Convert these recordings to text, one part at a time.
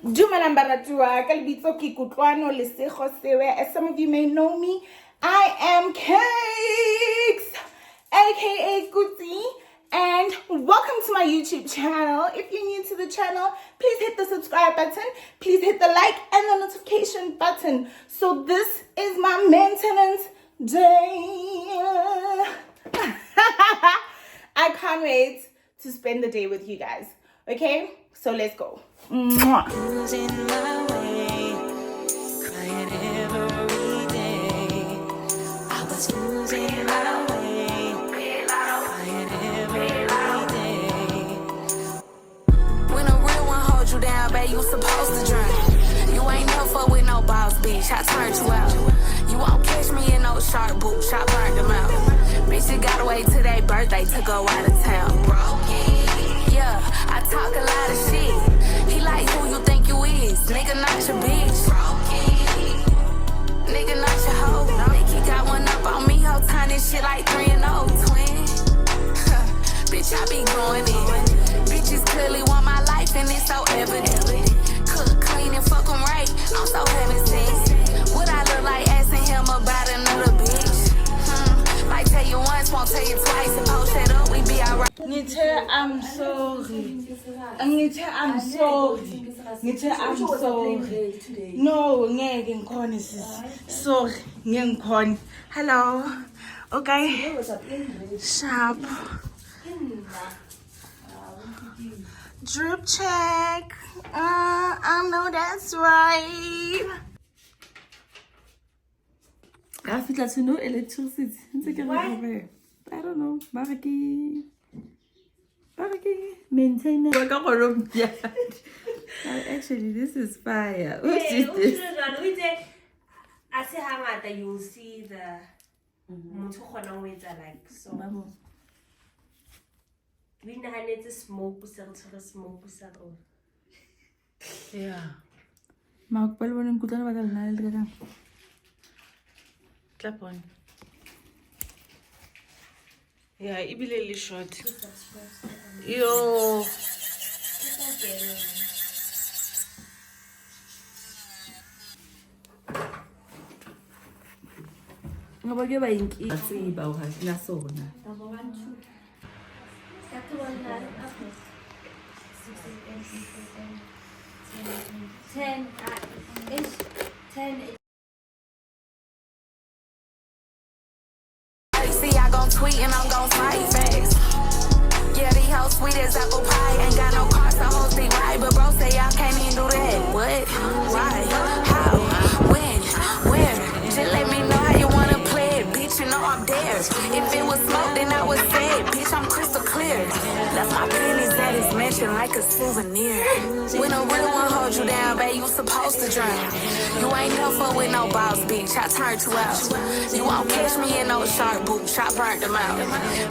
As some of you may know me, I am Cakes, aka Guti, and welcome to my YouTube channel. If you're new to the channel, please hit the subscribe button, please hit the like and the notification button. So this is my maintenance day. I can't wait to spend the day with you guys. Okay, so let's go. Mwah. Losing my way, crying every day. I was losing my way, crying every day. When a real one holds you down, babe, you supposed to drown. You ain't never fuck with no boss, bitch. I turned you out. You won't catch me in no sharp boots. I burned them out. Bitch, you gotta wait till their birthday to go out of town. Yeah, I talk a lot of shit. He like who you think you is. Nigga, not your bitch. Nigga, not your hoe. Think he got one up on me. Whole time this shit like 3 and 0 twin. Bitch, I be going in. Bitches clearly want my life and it's so evident. Cook, clean, and fuck 'em right. I'm so heaven sent. What I look like asking him about another bitch? Like tell you once, won't tell you twice. And post that up, we be alright. Ngithe I'm sorry. Ngithe I'm sorry. Ngithe I'm sorry. No, ngeke ngikhona sis. Sorry, ngeke ngikhona. Hello. Okay. Sharp. Drip check. I know that's right. I feel like no electricity. Why? I don't know. Baraki. Maintenance. Actually, this is fire. What is this? I say how much you see the like so. We know how to smoke, smoke. Yeah. Mark, well, when I'm good, I'm clap on. Yeah, it be really short. Yo. Ngabake bayinki asiba uhasina sona. See, I gon' tweet and I'm gon' fight fast. Yeah, these hoes sweet as apple pie. Ain't got no car, so hoes be right. But bro say y'all can't even do that. What? Why? How? When? Where? Just let me know how you wanna play it. Bitch, you know I'm there. If it was smoke, then I would say it. Bitch, I'm crystal clear. Left my pennies at his mansion like a souvenir. When a real one holds you down, babe, you supposed to drown. You ain't never fuck with no boss, bitch. I turned you out. You won't catch me in no sharp boots. I burnt them out.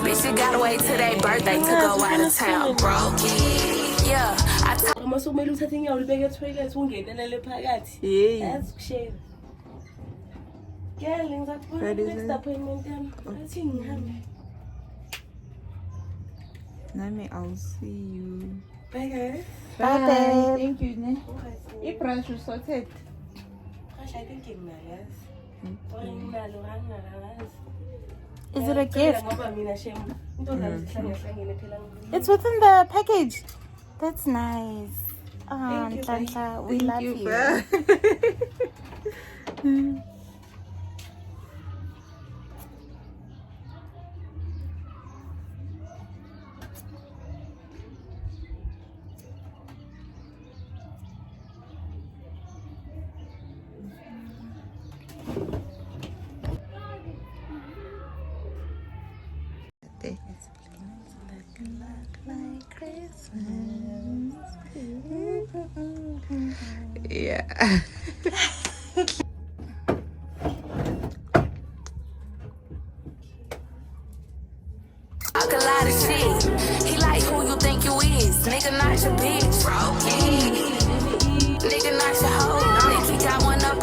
Bitch, you gotta wait till their birthday to go out of town. Yeah, I talk. Masumele uthathe inyawo libeke toilet ungenelele phakathi. That's shame. Girl, ngizakubona next appointment yami. Athi ngihambe. Nami, I'll see you. Bye guys. Bye. Thank you. Brush was sorted. Gosh, I think it's nice. Is it a gift? It's within the package. That's nice. Tanta, we love you. Yeah. Talk a lot of shit. He like who you think you is. Nigga, not your bitch. Nigga, not your hoe. Think he got one up.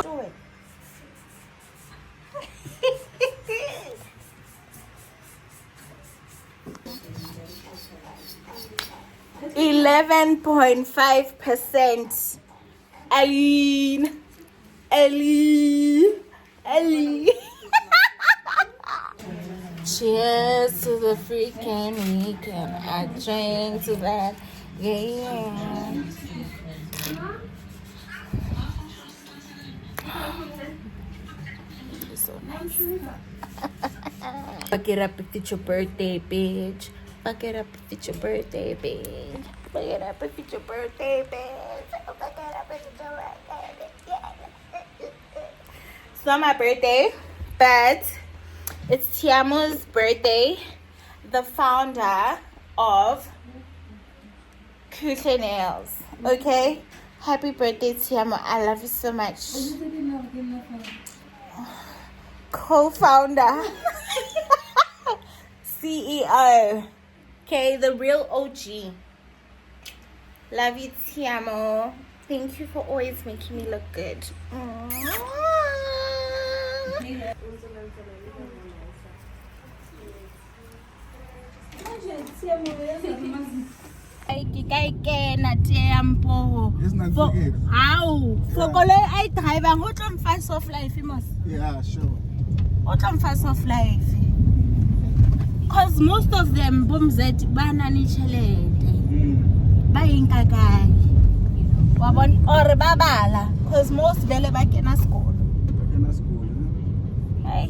11.5%. Aline. Ellie. Cheers to the freaking weekend. I drink to that. Yeah. It's so nice. Fuck it up if it's your birthday, bitch. Fuck it up if it's your birthday, bitch. Fuck it up if it's your birthday, bitch. Fuck it up if it's your birthday, bitch. It's not my birthday, but it's Tiamo's birthday, the founder of Cutie Nails. Okay? Happy birthday, Tiamo. I love you so much. Co-founder. CEO. Okay, the real OG. Love you, Tiamo. Thank you for always making me look good. How? For I drive and what on fast of life, Yeah, sure. what on fast of life? Because most of them boom that banani chalete. Buying kagai. Wabon or babala. Because most bele back in a school. Hey.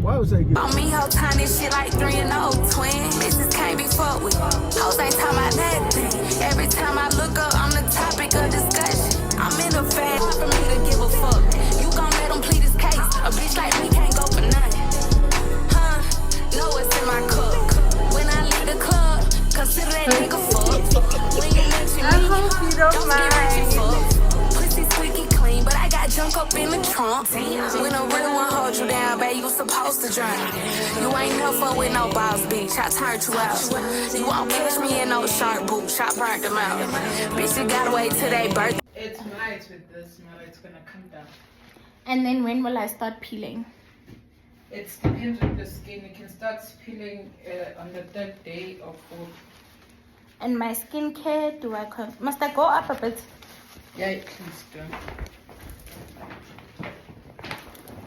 Why was I good? On me, whole time this shit like 3 and 0 twin. Bitches can't be fucked with. Hoes ain't talking about nothing. Every time I look up, I'm the topic of discussion. I'm in a fad for me to give a fuck. You gon' let them plead his case. A bitch like me can't go for nothing. Huh? Know what's in my cup. When I leave the club, consider that nigga fucked. When you mention me, hope you don't get rich and fucked. Pussy squeaky clean, but I got junk up in the trunk. When a real one hold you down, babe, you supposed to drink. You ain't no fun with no boss, bitch. I turned you out. You won't catch me in no shark boots. I burnt them out. Bitch, you gotta wait till they birthday. It's nice with this now, it's gonna come down. And then when will I start peeling? It depends on the skin. You can start peeling on the 3rd day or 4th. And my skincare, must I go up a bit? Yeah, please do.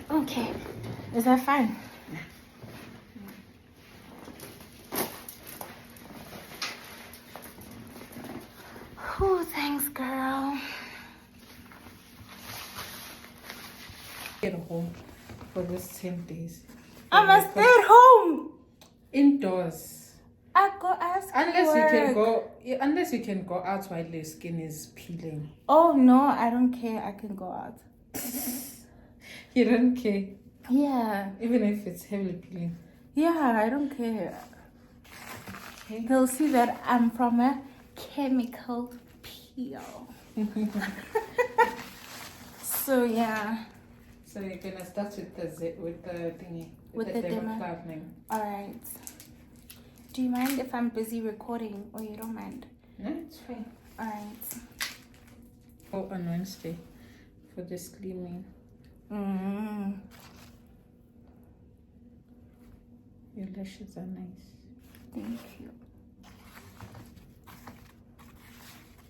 Okay. Is that fine? Oh, thanks, girl. Get home for this 10 days. I must stay at home. Indoors. I go ask Unless you can go out while your skin is peeling. Oh, no, I don't care. I can go out. You don't care. Yeah. Even if it's heavily peeling. Yeah, I don't care. Okay. They'll see that I'm from a chemical peel. So, yeah. So you're gonna start with the thingy. With the dermaplaning. Alright. Do you mind if I'm busy recording or you don't mind? No, it's fine. Alright. Oh, on Wednesday for the slimming. Your lashes are nice. Thank you.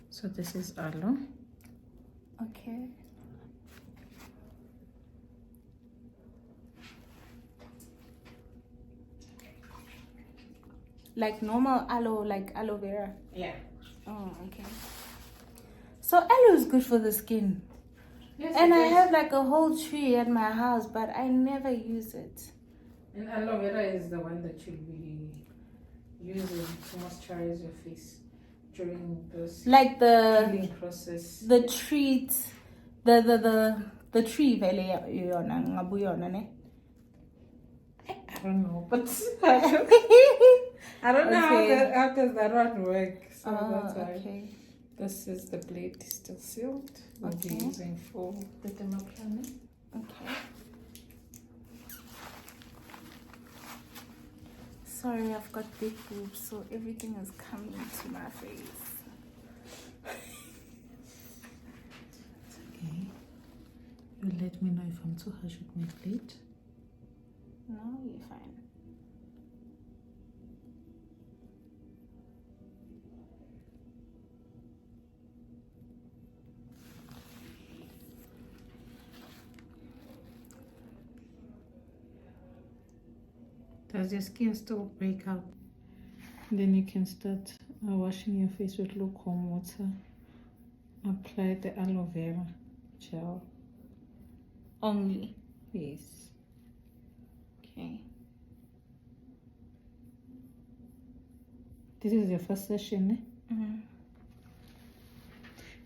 So this is aloe. Okay. Like normal aloe, like aloe vera. Yeah. Oh, okay. So aloe is good for the skin. Yes, And it I is. have like a whole tree at my house, but I never use it. And aloe vera is the one that you'll be using to moisturize your face during this Like healing process. the treat, the tree vele yona ngabuyona ne. I don't know, but I don't know Okay. how does that one work. So Oh, that's why okay. this is the blade still sealed. We'll be Okay. using for the dermaplaning. Okay. Sorry, I've got big boobs, so everything is coming to my face. Okay. You let me know if I'm too harsh with my blade. No, you're fine. Does your skin still break out? Then you can start washing your face with lukewarm water. Apply the aloe vera gel. Only. Yes. Okay. This is your first session, eh? Mm-hmm.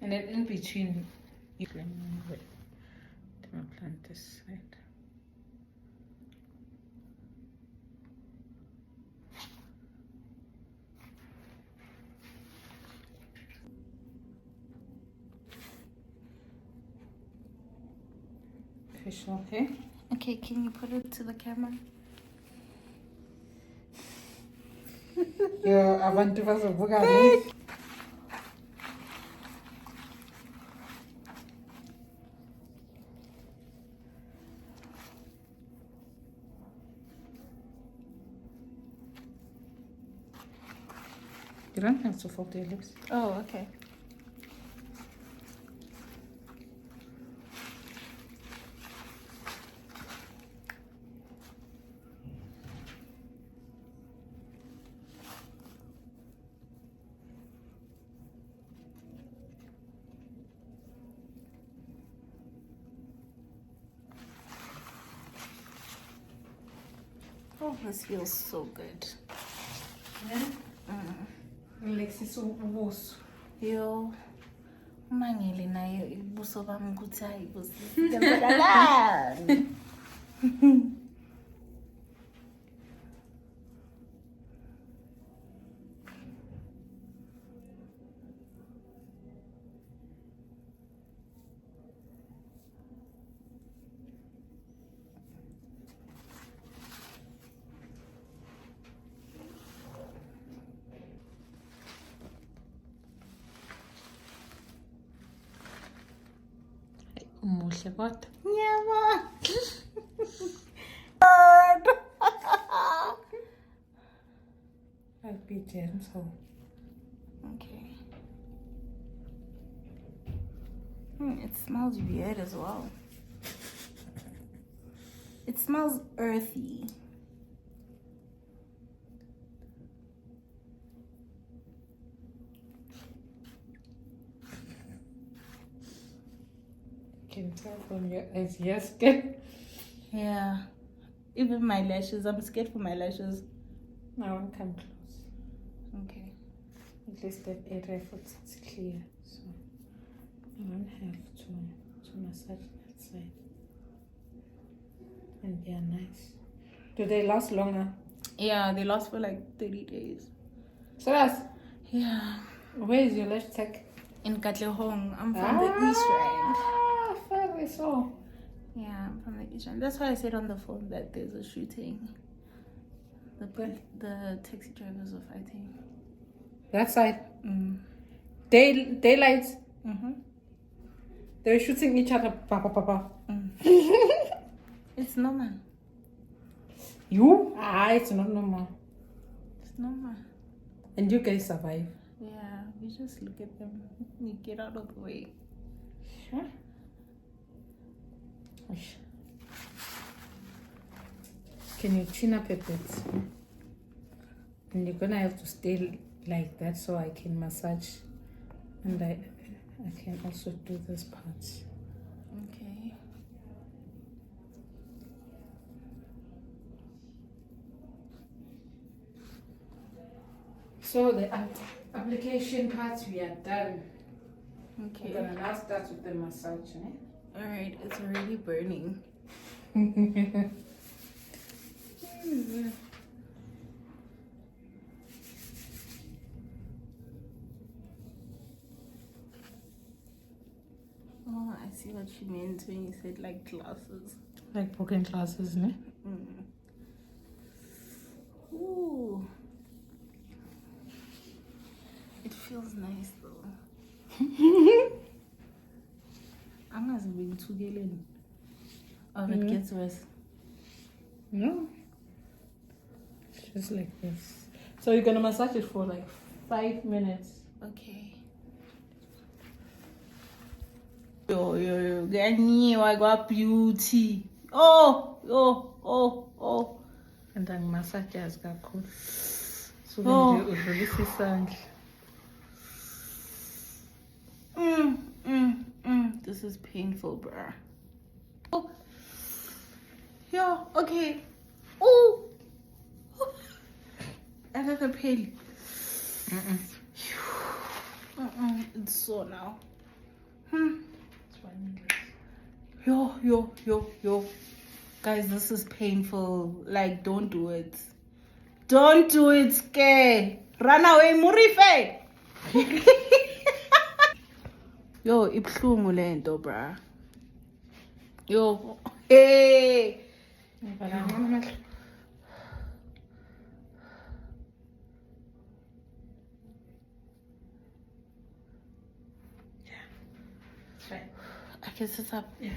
And then in between, you can plant this side. Facial, okay? Okay, can you put it to the camera? Yo, abantu bazobuka. You don't have to fold your lips. Oh, okay. Oh, this feels so good. Alexis ubuso. Yo, mangele nayo ibuso bami ukuthi hayi busisenzakalani. Umuhle kodwa. Nyama. I'll be gentle. Okay. It smells weird as well. It smells earthy. Can tell from your eyes, yes, good. Yeah. Even my lashes. I'm scared for my lashes. Now I'll come close. Okay. At least that area is clear. So I won't have to massage that side. And they are nice. Do they last longer? Yeah, they last for like 30 days. So that's Yeah. where is your lash tech? In Katlehong. I'm from the East Rand. Very so. Yeah, I'm from the East Rand. That's why I said on the phone that there's a shooting. The taxi drivers are fighting. That side. Mm. Daylight. Mm-hmm. They were shooting each other. It's normal. You? It's not normal. It's normal. And you guys survive. Yeah, we just look at them. We get out of the way. Sure. Can you chin up a bit? And you're gonna have to stay like that so I can massage, and I can also do this part. Okay. So the application part we are done. Okay. We're gonna now start with the massage, eh? Alright, it's already burning. Oh, I see what you meant when you said like glasses. Like broken glasses, ne? Ooh. It feels nice though. I'm not being too galen. Oh, it gets worse. No. It's just like this. So you're gonna massage it for like 5 minutes. Okay. Yo, I got beauty. Oh. and angimasajazi kakhulu. So Oh. nje udlulisa isandla. This is painful, bruh. Oh. Yo, okay. Oh. I got a pain. It's sore now. Yo. Guys, this is painful. Like, don't do it. Don't do it, scare. Run away, Murife. Yo, ibhlungu lento, bruh. Yo, hey. I can sit up. Yeah.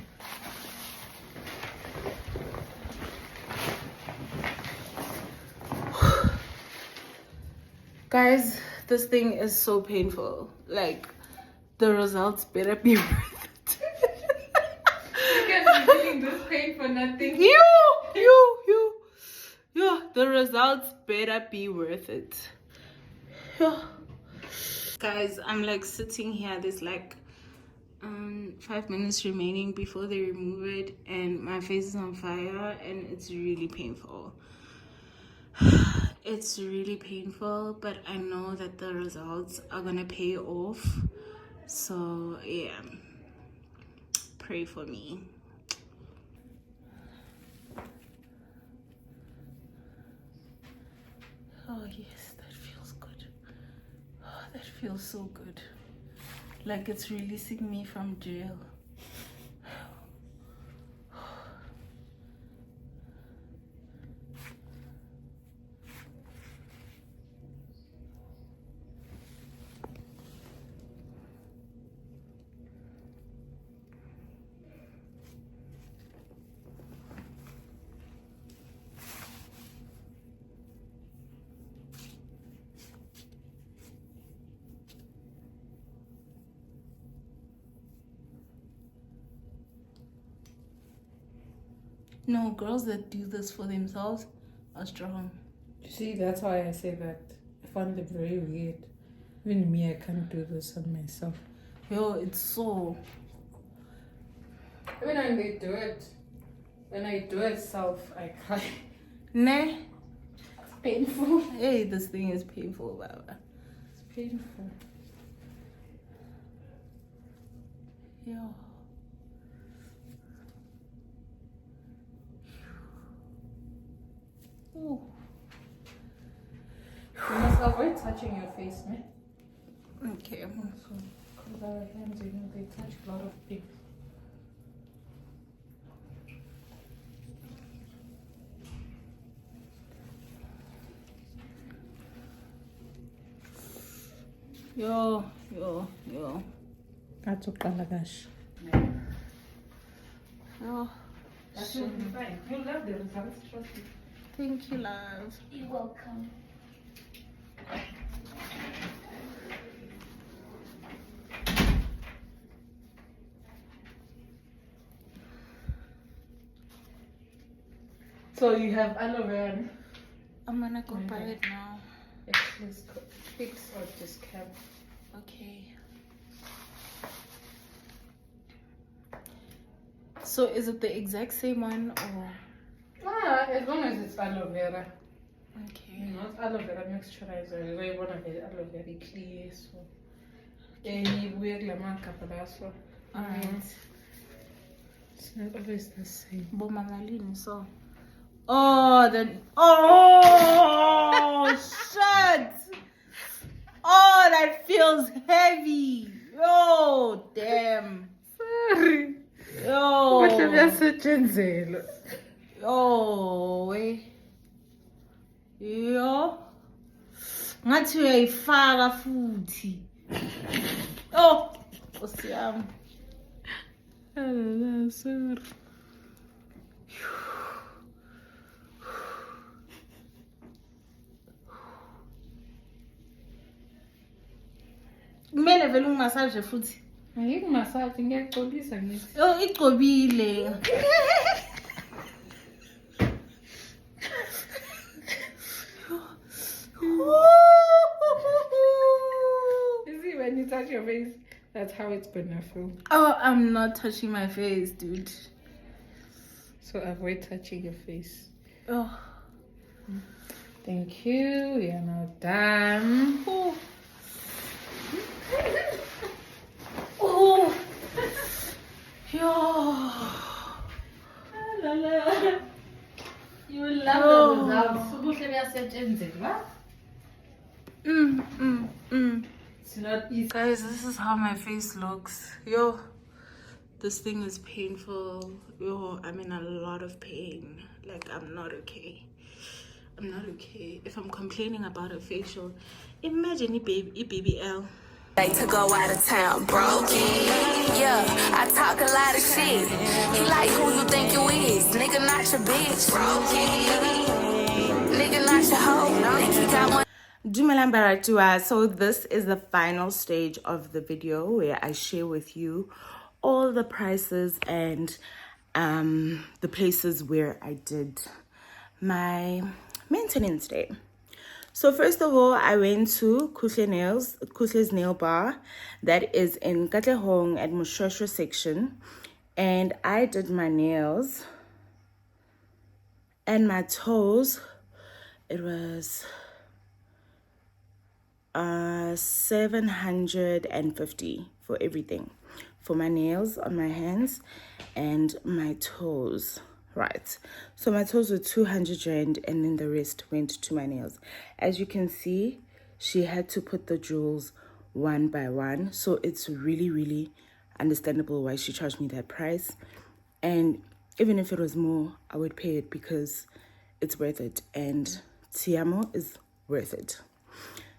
Guys, this thing is so painful. Like, the results better be worth it. You guys are feeling this pain for nothing. You. The results better be worth it. Yo. Guys, I'm like sitting here. There's like 5 minutes remaining before they remove it, and my face is on fire, and it's really painful. It's really painful, but I know that the results are gonna pay off. So yeah, pray for me. Oh yes, that feels good. Oh, that feels so good. Like it's releasing me from jail. No, girls that do this for themselves are strong. You see, that's why I say that. I find it very weird. Even me, I can't do this on myself. Yo, it's so... Even when they do it, when I do it self, I can't. Nah. It's painful. Hey, this thing is painful, Baba. It's painful. Yo. Ooh. You must avoid touching your face, man. Okay. Because our hands, you know, they touch a lot of things. Yo. That's okay. Yo. That should be fine. You love the results, trust me. Thank you, love. You're welcome. So you have aloe vera. I'm gonna go buy it now. Let's fix or just cap. Okay. So is it the exact same one or? As long as it's aloe vera. Okay. Not aloe vera moisturizer. You want to get aloe vera clear. So. You wear lemon capalazo. Alright. It's not always the same. Bo Mamalini, so. Oh, then. Oh, shit. Oh, that feels heavy. Yo, damn. Sorry. Yo. What have you said, Jenzelo? Yo, we. Yo. Ngathi uyayifaka futhi. Oh, Nkosi yami. Sorry. Kumele vele ungimasaje futhi. Ayikumasaji ngiyaxolisa ngithi. Oh, igcobile. you touch your face, that's how it's gonna feel. Oh, I'm not touching my face, dude. So avoid touching your face. Oh. Thank you. We are now done. Oh. Oh. Yo. You will love the results. It's not easy. Guys, this is how my face looks. Yo, this thing is painful. Yo, I'm in a lot of pain. Like, I'm not okay. I'm not okay. If I'm complaining about a facial, imagine a BBL. Like to go out of town, broke. Yeah, I talk a lot of shit. He like who you think you is. Nigga, not your bitch. Broke. Nigga, not your hoe. Think he got one. Dumelang Baratua. So this is the final stage of the video where I share with you all the prices and the places where I did my maintenance day. So first of all, I went to Khuhle's Nail Bar that is in Katlehong at Moshoeshoe section, and I did my nails and my toes. It was 750 for everything, for my nails on my hands and my toes. Right, so my toes were 200 rand, and then the rest went to my nails. As you can see, she had to put the jewels one by one, so it's really understandable why she charged me that price. And even if it was more, I would pay it because it's worth it, and Tiamo is worth it.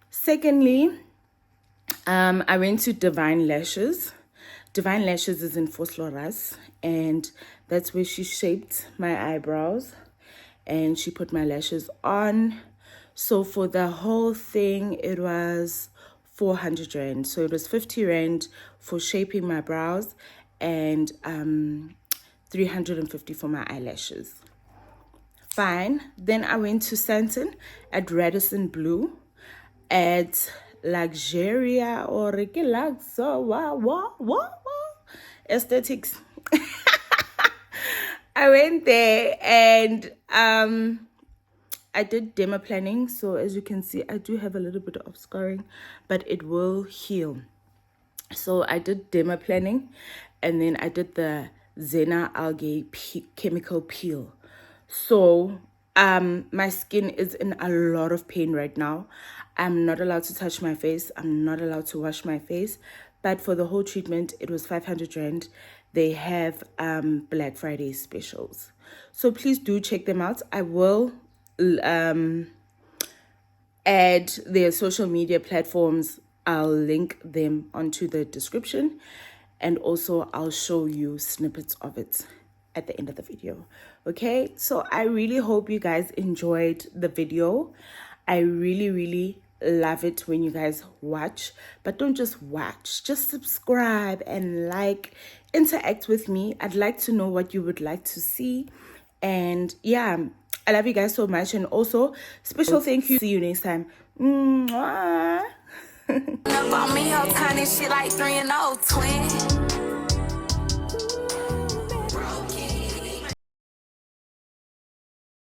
Secondly, I went to Divine Lashes. Divine Lashes is in Vosloorus, and that's where she shaped my eyebrows and she put my lashes on. So for the whole thing, it was 400 rand. So it was 50 rand for shaping my brows and 350 for my eyelashes. Fine. Then I went to Santon at Radisson Blue at Luxuria or Aesthetics. I went there and I did dermaplaning. So as you can see, I do have a little bit of scarring, but it will heal. So I did dermaplaning, and then I did the Zena algae chemical peel. So my skin is in a lot of pain right now. I'm not allowed to touch my face. I'm not allowed to wash my face. But for the whole treatment, it was 500 rand. They have Black Friday specials. So please do check them out. I will add their social media platforms. I'll link them onto the description. And also I'll show you snippets of it at the end of the video. Okay, so I really hope you guys enjoyed the video. I really love it when you guys watch, but don't just watch, just subscribe and like, interact with me. I'd like to know what you would like to see. And yeah, I love you guys so much. And also special thank you. See you next time. Mwah. Up on me, whole time, this shit like 3 and 0 twin.